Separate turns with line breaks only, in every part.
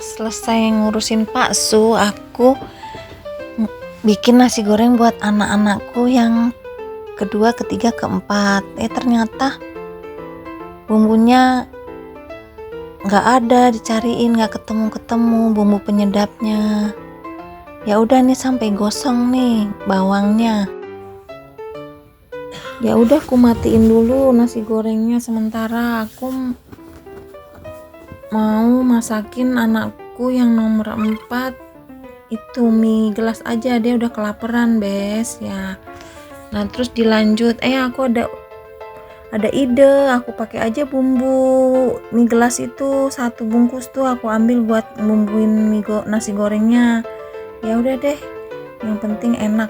Pas selesai ngurusin bakso, aku bikin nasi goreng buat anak-anakku yang kedua, ketiga, keempat. Ternyata bumbunya nggak ada, dicariin nggak ketemu bumbu penyedapnya. Ya udah nih, sampai gosong nih bawangnya. Ya udah, aku matiin dulu nasi gorengnya sementara. Aku mau masakin anakku yang nomor 4 itu mie gelas aja, dia udah kelaparan bes ya. Nah terus dilanjut, aku ada ide, aku pakai aja bumbu mie gelas itu 1 bungkus tuh aku ambil buat bumbuin nasi gorengnya. Ya udah deh, yang penting enak.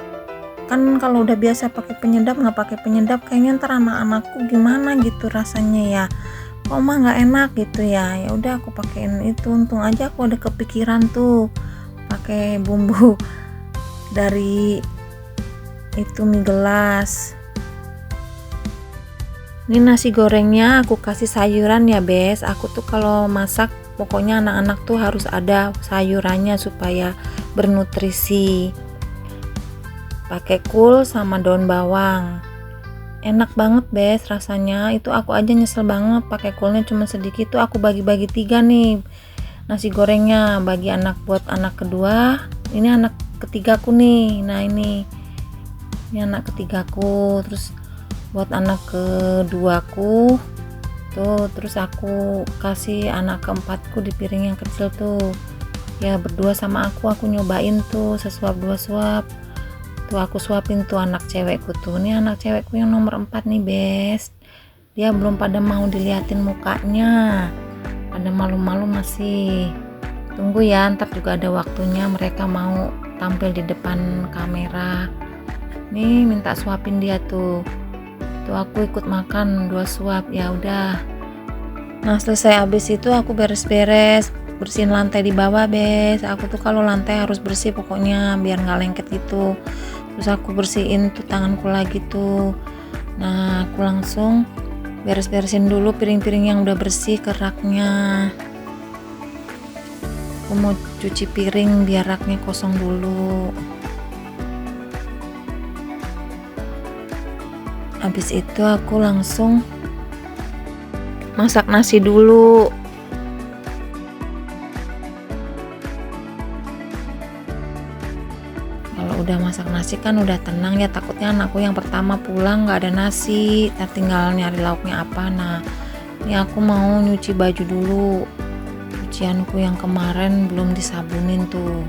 Kan kalau udah biasa pakai penyedap, nggak pakai penyedap kayaknya ntar anak-anakku gimana gitu rasanya ya. Kok mah nggak enak gitu ya. Ya udah aku pakein itu, untung aja aku ada kepikiran tuh pakai bumbu dari itu mie gelas. Ini nasi gorengnya aku kasih sayuran ya bes. Aku tuh kalau masak pokoknya anak-anak tuh harus ada sayurannya supaya bernutrisi. Pakai kul sama daun bawang. Enak banget bes rasanya. Itu aku aja nyesel banget pakai kulnya cuma sedikit tuh, aku bagi-bagi 3 nih nasi gorengnya, bagi buat anak kedua, ini anak ketigaku nih. Nah ini anak ketigaku, terus buat anak keduaku tuh, terus aku kasih anak keempatku di piring yang kecil tuh ya, berdua sama aku nyobain tuh sesuap 2 suap tuh, aku suapin tuh anak cewekku tuh. Ini anak cewekku yang nomor 4 nih bes, dia belum pada mau diliatin mukanya, pada malu-malu masih. Tunggu ya, ntar juga ada waktunya mereka mau tampil di depan kamera. Nih minta suapin dia tuh aku ikut makan 2 suap. Ya udah, nah selesai habis itu aku beres-beres, bersihin lantai di bawah bes. Aku tuh kalau lantai harus bersih pokoknya biar nggak lengket gitu. Terus aku bersihin tuh tanganku lagi tuh. Nah aku langsung beres-beresin dulu piring-piring yang udah bersih ke raknya. Aku mau cuci piring biar raknya kosong dulu. Habis itu aku langsung masak nasi dulu. Kalau udah masak nasi kan udah tenang ya, takutnya anakku yang pertama pulang nggak ada nasi, tinggal nyari lauknya apa. Nah ini aku mau nyuci baju dulu, cucianku yang kemarin belum disabunin tuh,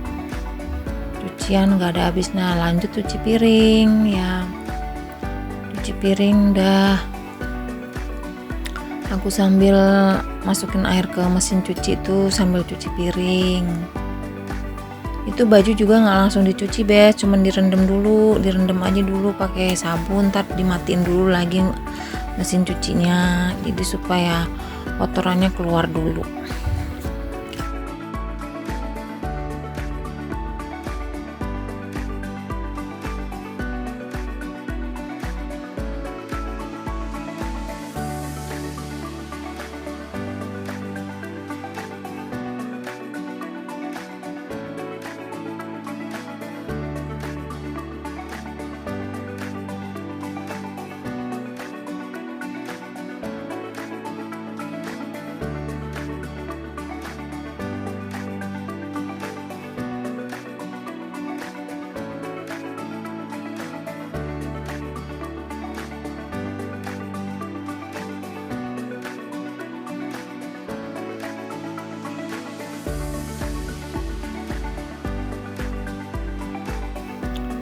cucian nggak ada habisnya. Lanjut cuci piring ya, cuci piring dah. Aku sambil masukin air ke mesin cuci tuh sambil cuci piring. Itu baju juga nggak langsung dicuci bes, cuman direndam aja dulu pakai sabun, ntar dimatiin dulu lagi mesin cucinya, jadi supaya kotorannya keluar dulu.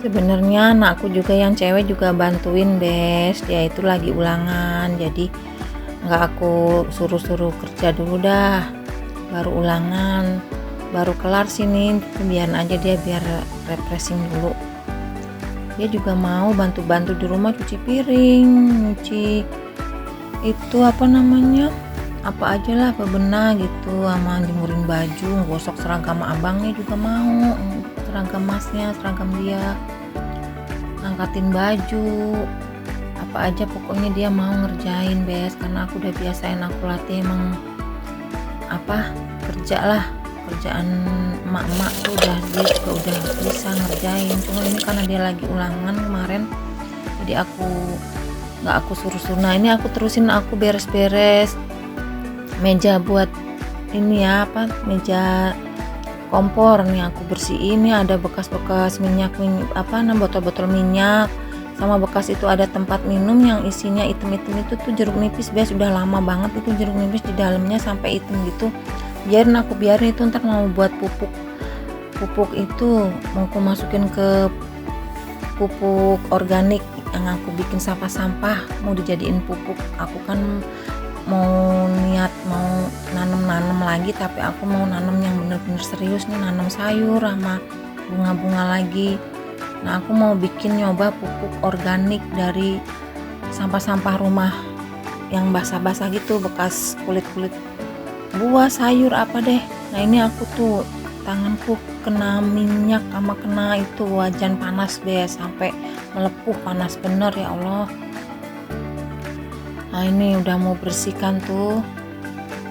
Sebenarnya anakku juga yang cewek juga bantuin bes, dia itu lagi ulangan, jadi nggak aku suruh kerja dulu dah, baru ulangan, baru kelar sini, biar aja dia biar refreshing dulu. Dia juga mau bantu-bantu di rumah, cuci piring, nyuci itu apa aja lah, bebenah gitu, sama jemurin baju, gosok seragam abangnya juga mau, seragam masnya, seragam dia, angkatin baju, apa aja pokoknya dia mau ngerjain bes, karena aku udah biasain, aku latih emang kerja kerjaan emak-emak tuh dia juga udah bisa ngerjain, cuma ini karena dia lagi ulangan kemarin, jadi aku suruh. Nah ini aku terusin, aku beres-beres meja buat ini ya, meja kompor nih aku bersihin. Ini ada bekas-bekas minyak botol-botol minyak, sama bekas itu ada tempat minum yang isinya hitam-hitam itu tuh jeruk nipis, udah lama banget itu jeruk nipis di dalamnya sampai hitam gitu. Biarin itu, ntar mau buat pupuk itu mau aku masukin ke pupuk organik yang aku bikin sampah-sampah, mau dijadiin pupuk. Aku kan mau nanam lagi, tapi aku mau nanam yang bener-bener serius nih, nanam sayur sama bunga-bunga lagi. Nah aku mau bikin nyoba pupuk organik dari sampah-sampah rumah yang basah-basah gitu, bekas kulit-kulit buah sayur apa deh. Nah ini aku tuh tanganku kena minyak sama kena itu wajan panas sampai melepuh, panas bener ya Allah. Nah ini udah mau bersihkan tuh.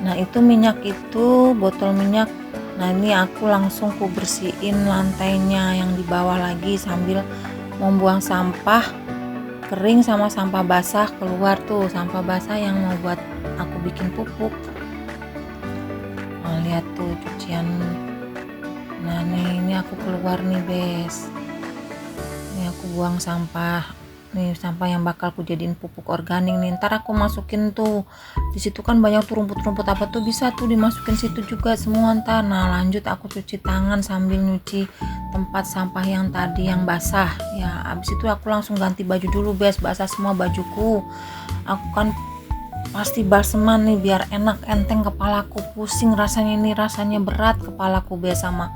Nah itu minyak itu, botol minyak. Nah ini aku langsung bersihin lantainya yang di bawah lagi sambil membuang sampah kering sama sampah basah keluar tuh, sampah basah yang mau buat aku bikin pupuk. Nah lihat tuh cucian. Nah ini aku keluar nih ini aku buang sampah. Nih sampah yang bakal aku jadiin pupuk organik nih. Ntar aku masukin tuh, di situ kan banyak tuh rumput-rumput apa tuh, bisa tuh dimasukin situ juga semua ntar. Nah lanjut aku cuci tangan sambil nyuci tempat sampah yang tadi yang basah ya. Abis itu aku langsung ganti baju dulu basah semua bajuku. Aku kan pasti balseman nih biar enak enteng, kepalaku pusing rasanya, ini rasanya berat kepalaku sama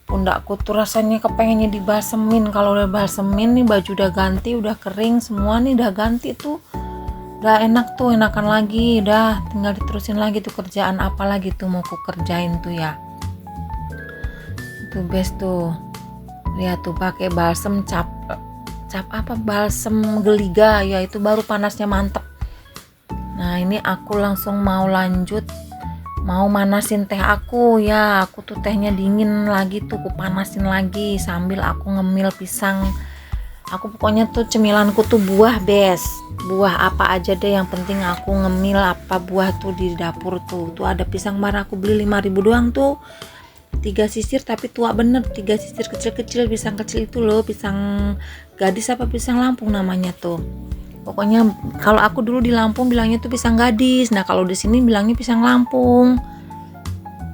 pundakku tuh rasanya kepengennya dibalsemin. Kalau udah balsemin nih, baju udah ganti, udah kering semua nih, udah ganti tuh udah enak tuh, enakan lagi, udah tinggal diterusin lagi tuh kerjaan apa lagi tuh mau ku kerjain tuh ya. Tuh tuh lihat tuh pakai balsem cap balsem geliga ya, itu baru panasnya mantep. Nah ini aku langsung mau lanjut, mau manasin teh aku ya. Aku tuh tehnya dingin lagi tuh, aku panasin lagi sambil aku ngemil pisang. Aku pokoknya tuh cemilanku tuh buah buah apa aja deh, yang penting aku ngemil apa buah tuh di dapur tuh. Tuh ada pisang kemarin aku beli 5.000 doang tuh, 3 sisir tapi tua bener, 3 sisir kecil-kecil, pisang kecil itu loh, pisang gadis apa pisang Lampung namanya tuh. Pokoknya kalau aku dulu di Lampung bilangnya tuh pisang gadis, nah kalau di sini bilangnya pisang Lampung.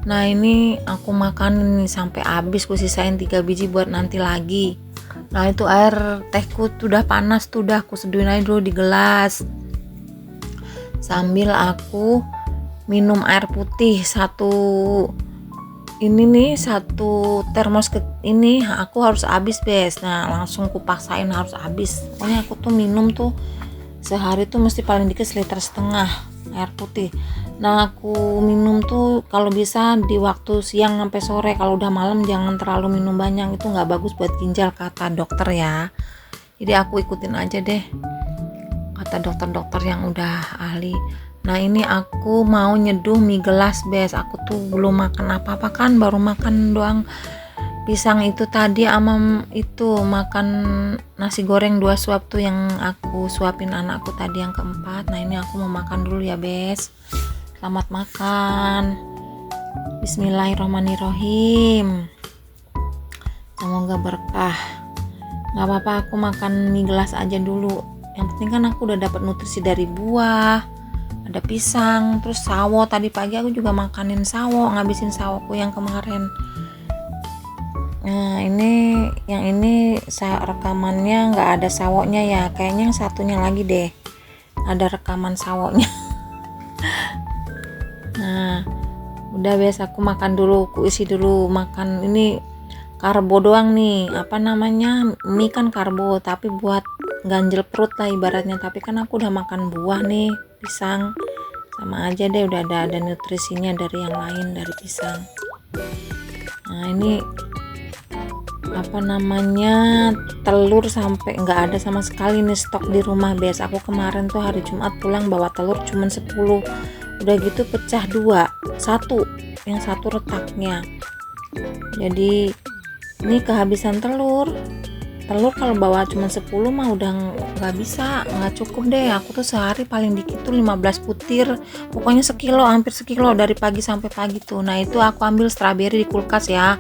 Nah ini aku makan nih sampai habis, aku sisain 3 biji buat nanti lagi. Nah itu air tehku tuh udah panas tuh, udah aku seduhin aja dulu di gelas sambil aku minum air putih satu termos ini aku harus habis Nah langsung kupaksain harus habis, pokoknya aku tuh minum tuh sehari tuh mesti paling dikit 1,5 liter air putih. Nah aku minum tuh kalau bisa di waktu siang sampai sore, kalau udah malam jangan terlalu minum banyak, itu nggak bagus buat ginjal kata dokter ya. Jadi aku ikutin aja deh kata dokter-dokter yang udah ahli. Nah ini aku mau nyeduh mie gelas aku tuh belum makan apa-apa kan, baru makan doang pisang itu tadi sama itu makan nasi goreng 2 suap tuh yang aku suapin anakku tadi yang keempat. Nah ini aku mau makan dulu ya selamat makan, bismillahirrahmanirrahim, semoga berkah. Nggak apa-apa aku makan mie gelas aja dulu, yang penting kan aku udah dapat nutrisi dari buah, ada pisang, terus sawo. Tadi pagi aku juga makanin sawo, ngabisin sawoku yang kemarin. Nah yang ini rekamannya nggak ada sawonya ya, kayaknya yang satunya lagi deh ada rekaman sawonya. Nah udah aku makan dulu, aku isi dulu makan. Ini karbo doang nih, apa namanya, mie kan karbo tapi buat ganjel perut lah ibaratnya. Tapi kan aku udah makan buah nih, pisang, sama aja deh, udah ada nutrisinya dari yang lain, dari pisang. Nah ini apa namanya, telur sampai nggak ada sama sekali nih stok di rumah aku kemarin tuh hari Jumat pulang bawa telur cuman 10, udah gitu pecah 2, 1 yang satu retaknya. Jadi ini kehabisan telur kalau bawa cuma 10 mah udah nggak bisa, nggak cukup deh. Aku tuh sehari paling dikit tuh 15 butir, pokoknya sekilo, hampir sekilo dari pagi sampai pagi tuh. Nah itu aku ambil strawberry di kulkas ya,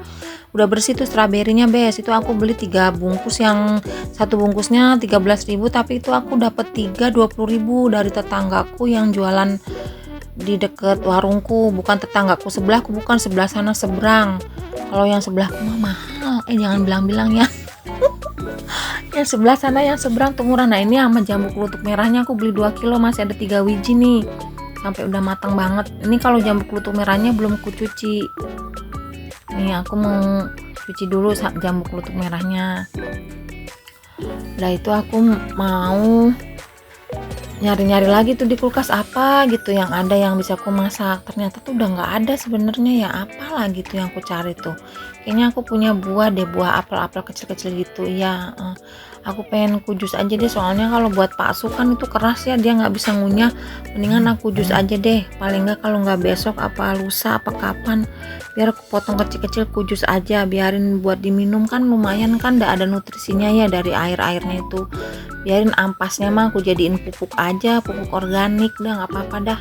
udah bersih tuh strawberrynya bes. Itu aku beli 3 bungkus, yang satu bungkusnya 13.000, tapi itu aku dapet 3 20.000 dari tetanggaku yang jualan di deket warungku. Bukan tetanggaku sebelahku, bukan, sebelah sana seberang. Kalau yang sebelahku mah mahal, jangan bilang-bilang ya. Yang sebelah sana yang seberang tuh murah. Nah ini sama jambu kelutuk merahnya aku beli 2 kilo, masih ada 3 biji nih, sampai udah matang banget. Ini kalau jambu kelutuk merahnya belum kucuci. Nih aku mau cuci dulu jambu kelutuk merahnya. Udah itu aku mau nyari-nyari lagi tuh di kulkas apa gitu yang ada yang bisa aku masak. Ternyata tuh udah nggak ada sebenarnya ya, apalah gitu yang aku cari tuh. Kayaknya aku punya buah deh, buah apel-apel kecil-kecil gitu ya. Aku pengen kujus aja deh, soalnya kalau buat bakso kan itu keras ya, dia nggak bisa ngunyah. Mendingan aku jus aja deh, paling nggak kalau nggak besok apa lusa apa kapan, biar aku potong kecil-kecil kujus aja, biarin buat diminum kan lumayan kan, nggak ada nutrisinya ya dari air-airnya itu. Biarin ampasnya mah aku jadiin pupuk aja, pupuk organik, udah nggak apa-apa dah.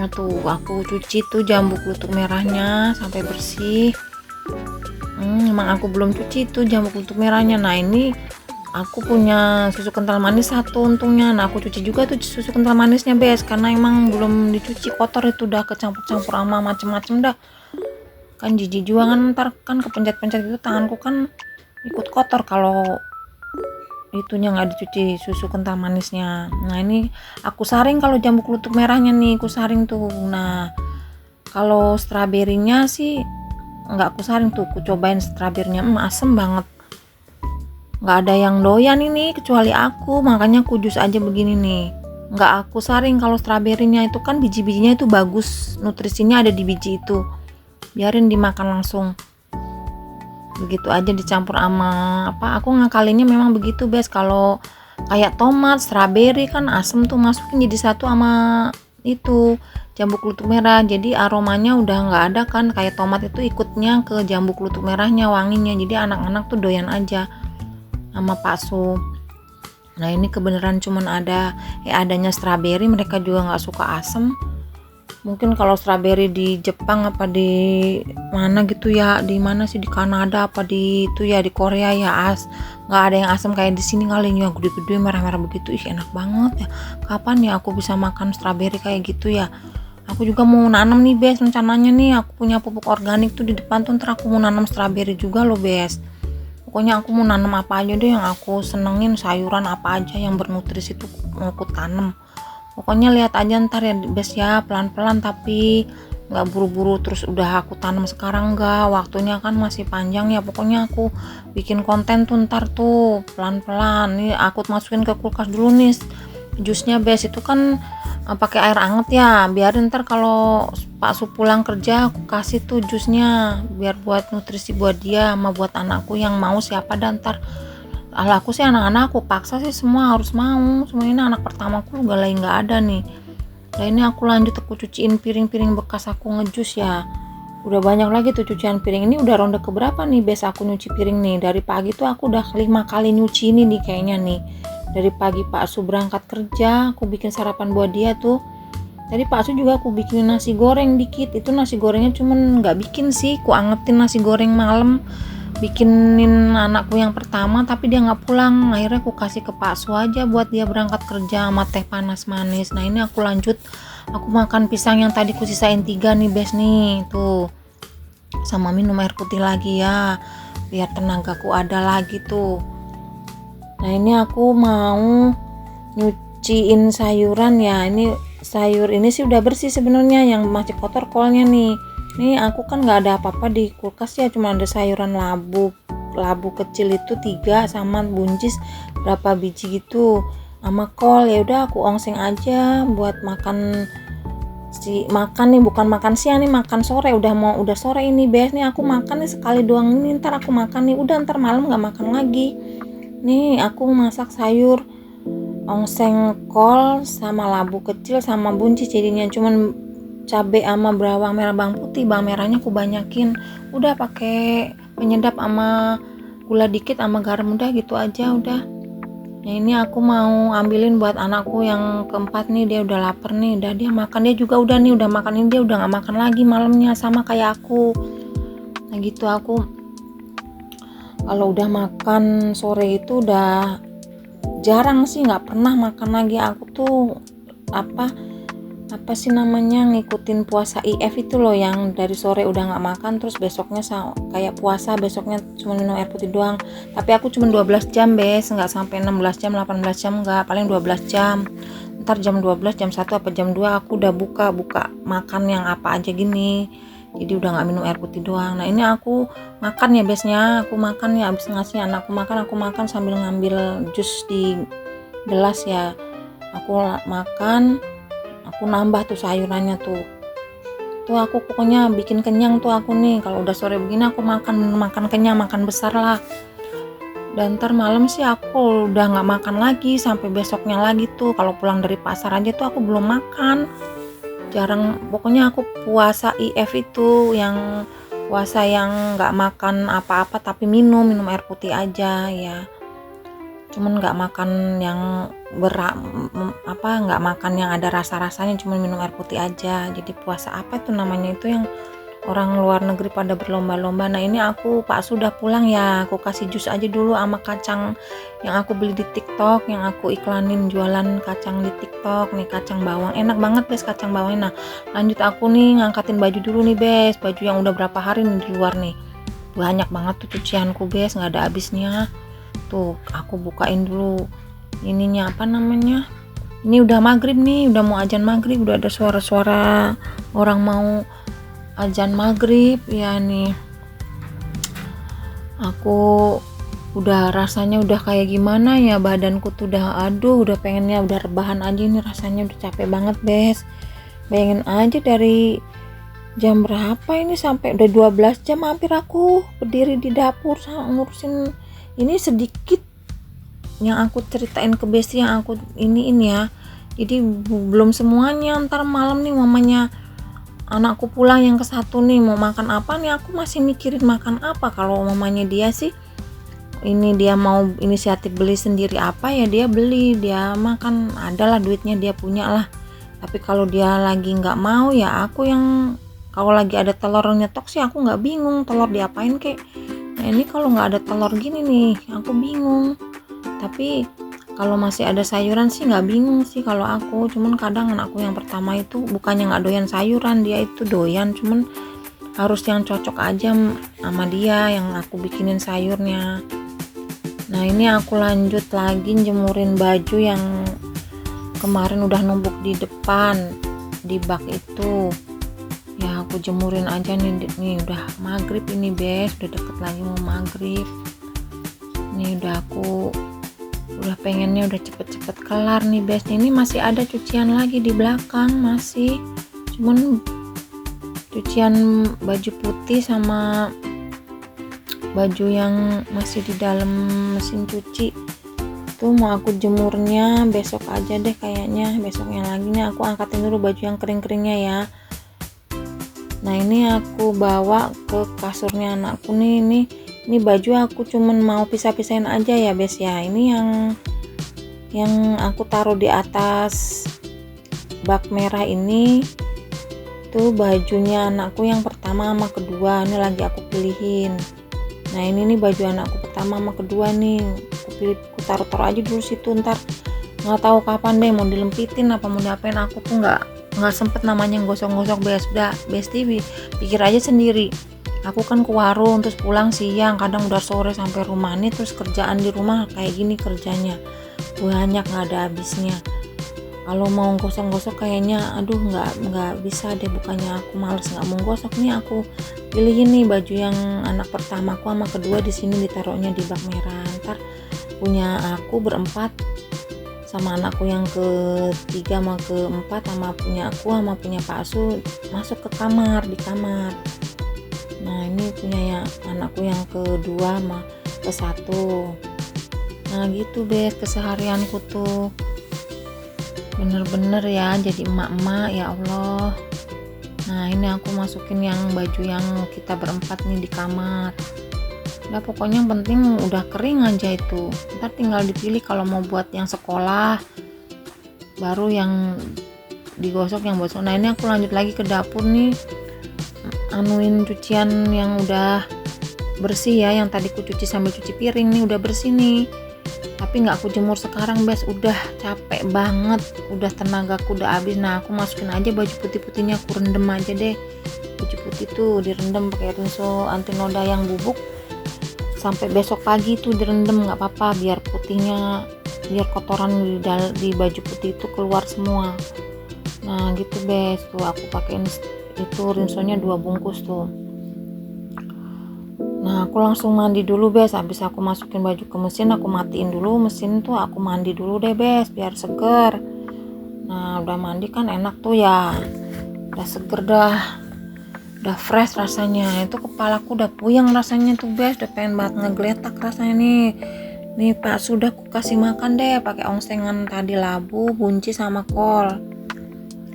Nah tuh aku cuci tuh jambu kelutuk merahnya sampai bersih. Emang aku belum cuci tuh jambu kelutuk merahnya. Nah ini aku punya susu kental manis satu untungnya. Nah aku cuci juga tuh susu kental manisnya bes, karena emang belum dicuci, kotor itu udah kecampur-campur sama macem-macem dah. Kan jijik juga kan, ntar kan kepencet-pencet itu tanganku kan ikut kotor kalau itunya nggak dicuci susu kental manisnya. Nah ini aku saring kalau jambu kelutuk merahnya nih, aku saring tuh. Nah kalau stroberinya sih nggak aku saring tuh, aku cobain stroberinya, asem banget, nggak ada yang doyan ini kecuali aku, makanya aku jus aja begini nih, nggak aku saring. Kalau stroberinya itu kan biji-bijinya itu bagus, nutrisinya ada di biji itu, biarin dimakan langsung begitu aja dicampur sama apa, aku ngakalinnya memang begitu bes. Kalau kayak tomat, strawberry kan asem tuh, masukin jadi satu sama itu jambu kelutuk merah, jadi aromanya udah nggak ada kan. Kayak tomat itu ikutnya ke jambu kelutuk merahnya, wanginya, jadi anak-anak tuh doyan aja sama bakso. Nah ini kebenaran cuman adanya strawberry, mereka juga nggak suka asem. Mungkin kalau strawberry di Jepang apa di mana gitu ya, di mana sih, di Kanada apa di itu ya, di Korea ya, nggak ada yang asam kayak di sini kali, yang gede-gede merah-merah begitu. Enak banget ya. Kapan ya aku bisa makan strawberry kayak gitu ya? Aku juga mau nanam nih bes, rencananya nih aku punya pupuk organik tuh di depan tuh, ntar aku mau nanam strawberry juga loh bes. Pokoknya aku mau nanam apa aja deh yang aku senengin, sayuran apa aja yang bernutrisi tuh mau aku tanam. Pokoknya lihat aja ntar ya bes ya, pelan-pelan, tapi nggak buru-buru terus udah aku tanam sekarang, nggak, waktunya kan masih panjang ya. Pokoknya aku bikin konten tuh ntar tuh pelan-pelan. Nih aku masukin ke kulkas dulu nih jusnya bes, itu kan pakai air anget ya, biarin ntar kalau Pak Su pulang kerja aku kasih tuh jusnya, biar buat nutrisi buat dia sama buat anakku yang mau siapa, dan ntar aku sih anak-anak aku paksa sih semua harus mau, semua ini anak pertamaku juga lagi nggak ada nih. Nah ini aku lanjut, aku cuciin piring-piring bekas aku ngejus ya, udah banyak lagi tuh cucian piring. Ini udah ronde keberapa nih bes aku nyuci piring nih, dari pagi tuh aku udah 5 kali nyuci ini nih kayaknya nih. Dari pagi Pak Su berangkat kerja aku bikin sarapan buat dia tuh. Tadi Pak Su juga aku bikin nasi goreng dikit, itu nasi gorengnya cuman nggak bikin sih, aku angetin nasi goreng malam, bikinin anakku yang pertama tapi dia nggak pulang, akhirnya aku kasih ke Pak Su aja buat dia berangkat kerja sama teh panas manis. Nah ini aku lanjut, aku makan pisang yang tadi ku sisain 3 nih bes nih tuh, sama minum air putih lagi ya, biar tenagaku ada lagi tuh. Nah ini aku mau nyuciin sayuran ya. Ini sayur ini sih udah bersih sebenarnya, yang masih kotor kolnya nih. Ini aku kan nggak ada apa-apa di kulkas ya, cuma ada sayuran labu kecil itu 3 sama buncis berapa biji gitu, sama kol. Ya udah aku ongseng aja buat makan nih, bukan makan siang nih, makan sore. Udah sore ini bes nih, aku makan nih sekali doang ini, ntar aku makan nih, udah ntar malam nggak makan lagi. Nih aku masak sayur ongseng kol sama labu kecil sama buncis, jadinya cuman cabe sama bawang merah, bawang putih, bawang merahnya aku banyakin, udah pakai penyedap sama gula dikit sama garam, udah gitu aja udah. Nah ini aku mau ambilin buat anakku yang keempat nih, dia udah lapar nih, udah dia makan, dia juga udah nih, udah makan, ini dia udah nggak makan lagi malamnya sama kayak aku. Nah gitu, aku kalau udah makan sore itu udah jarang sih, nggak pernah makan lagi. Aku tuh apa sih namanya, ngikutin puasa IF itu loh, yang dari sore udah nggak makan terus besoknya kayak puasa, besoknya cuma minum air putih doang. Tapi aku cuma 12 jam bes, nggak sampai 16 jam 18 jam, nggak, paling 12 jam. Ntar jam 12 jam 1 apa jam 2 aku udah buka makan yang apa aja gini, jadi udah nggak minum air putih doang. Nah ini aku makan ya besnya, aku makan ya, abis ngasih anakku makan, aku makan sambil ngambil jus di gelas ya, aku makan, aku nambah tuh sayurannya tuh aku pokoknya bikin kenyang tuh aku nih. Kalau udah sore begini aku makan kenyang, makan besar lah. Dan ntar malam sih aku udah nggak makan lagi sampai besoknya lagi tuh. Kalau pulang dari pasar aja tuh aku belum makan, jarang. Pokoknya aku puasa IF itu yang puasa yang nggak makan apa-apa tapi minum air putih aja ya, cuman nggak makan yang nggak makan yang ada rasa-rasanya, cuma minum air putih aja. Jadi puasa apa itu namanya, itu yang orang luar negeri pada berlomba-lomba. Nah ini aku Pak sudah pulang ya, aku kasih jus aja dulu sama kacang yang aku beli di TikTok, yang aku iklanin jualan kacang di TikTok nih, kacang bawang, enak banget bes kacang bawangnya. Nah lanjut aku nih ngangkatin baju dulu nih bes, baju yang udah berapa hari nih di luar nih, banyak banget tuh cucianku bes, nggak ada habisnya tuh. Aku bukain dulu ininya, apa namanya, ini udah maghrib nih, udah mau azan maghrib, udah ada suara-suara orang mau azan maghrib ya nih. Aku udah rasanya udah kayak gimana ya, badanku tuh udah udah pengennya udah rebahan aja nih, rasanya udah capek banget bes. Bayangin aja dari jam berapa ini sampai udah 12 jam hampir aku berdiri di dapur ngurusin ini. Sedikit yang aku ceritain ke Besti yang aku ini ya, jadi belum semuanya. Ntar malam nih mamanya anakku pulang yang ke satu nih, mau makan apa nih, aku masih mikirin makan apa. Kalau mamanya dia sih ini, dia mau inisiatif beli sendiri apa ya dia beli, dia makan, adalah duitnya dia punya lah. Tapi kalau dia lagi nggak mau ya aku yang, kalau lagi ada telur nyetok sih aku nggak bingung telur diapain kek. Nah ini kalau nggak ada telur gini nih aku bingung. Tapi kalau masih ada sayuran sih nggak bingung sih kalau aku. Cuman kadang anakku yang pertama itu bukannya nggak doyan sayuran, dia itu doyan, cuman harus yang cocok aja sama dia yang aku bikinin sayurnya. Nah ini aku lanjut lagi jemurin baju yang kemarin udah numpuk di depan di bak itu ya, aku jemurin aja nih udah maghrib ini bes, udah deket lagi mau maghrib nih. Udah pengennya udah cepet-cepet kelar nih bes. Ini masih ada cucian lagi di belakang, masih cuman cucian baju putih sama baju yang masih di dalam mesin cuci tuh mau aku jemurnya besok aja deh kayaknya, besoknya lagi nih aku angkatin dulu baju yang kering-keringnya ya. Nah ini aku bawa ke kasurnya anakku nih, ini baju aku cuman mau pisah-pisahin aja ya bes ya. Ini yang aku taruh di atas bak merah ini tuh bajunya anakku yang pertama sama kedua, ini lagi aku pilihin. Nah ini nih baju anakku pertama sama kedua nih, aku taruh aja dulu situ, ntar nggak tahu kapan deh mau dilempitin apa mau diapain. Aku tuh nggak sempet namanya gosok-gosok bes. Udah Besti pikir aja sendiri, aku kan ke warung terus pulang siang, kadang udah sore sampai rumah nih, terus kerjaan di rumah kayak gini kerjanya banyak, nggak ada habisnya. Kalau mau gosok-gosok kayaknya aduh nggak bisa deh, bukannya aku males nggak mau gosok nih. Aku pilihin nih baju yang anak pertamaku sama kedua di sini ditaruhnya di bak merah. Ntar punya aku berempat sama anakku yang ketiga sama keempat sama punya aku sama punya Pak Su masuk ke kamar, di kamar. Nah ini punya ya anakku yang kedua sama ke satu. Nah gitu bes keseharianku tuh, bener-bener ya jadi emak-emak ya Allah. Nah ini aku masukin yang baju yang kita berempat nih di kamar. Udah pokoknya yang penting udah kering aja itu, ntar tinggal dipilih kalau mau buat yang sekolah baru yang digosok yang bosok. Nah ini aku lanjut lagi ke dapur nih, anuin cucian yang udah bersih ya, yang tadi ku cuci sambil cuci piring nih udah bersih nih, tapi nggak aku jemur sekarang Bes, udah capek banget, udah tenagaku udah habis. Nah aku masukin aja baju putih-putihnya, aku rendem aja deh. Baju putih tuh direndam pakai rinso anti noda yang bubuk sampai besok pagi tuh direndam, nggak apa-apa, biar putihnya, biar kotoran di baju putih itu keluar semua. Nah gitu Bes, tuh aku pakein itu rinsonya 2 bungkus tuh. Nah aku langsung mandi dulu Bes, habis aku masukin baju ke mesin, aku matiin dulu mesin tuh, aku mandi dulu deh Bes biar seger. Nah udah mandi kan enak tuh ya, udah seger dah, udah fresh rasanya. Itu kepalaku udah puyeng rasanya tuh Bes, udah pengen banget ngegeletak rasanya nih. Nih Pak sudah aku kasih makan deh pakai ongsengan tadi, labu, bunci sama kol.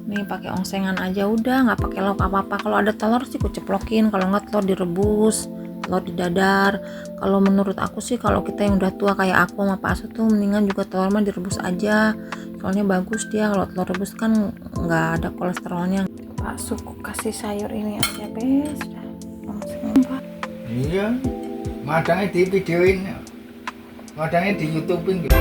Nih pakai ongsengan aja udah, nggak pakai lauk apa-apa. Kalau ada telur sih ku ceplokin, kalau nggak telur direbus, telur didadar. Kalau menurut aku sih kalau kita yang udah tua kayak aku sama Pak Asu tuh mendingan juga telur mah direbus aja, soalnya bagus dia kalau telur rebus kan nggak ada kolesterolnya. Pak Asu kasih sayur ini aja Bes,
iya, madangnya di videoin, madangnya di YouTubein gitu.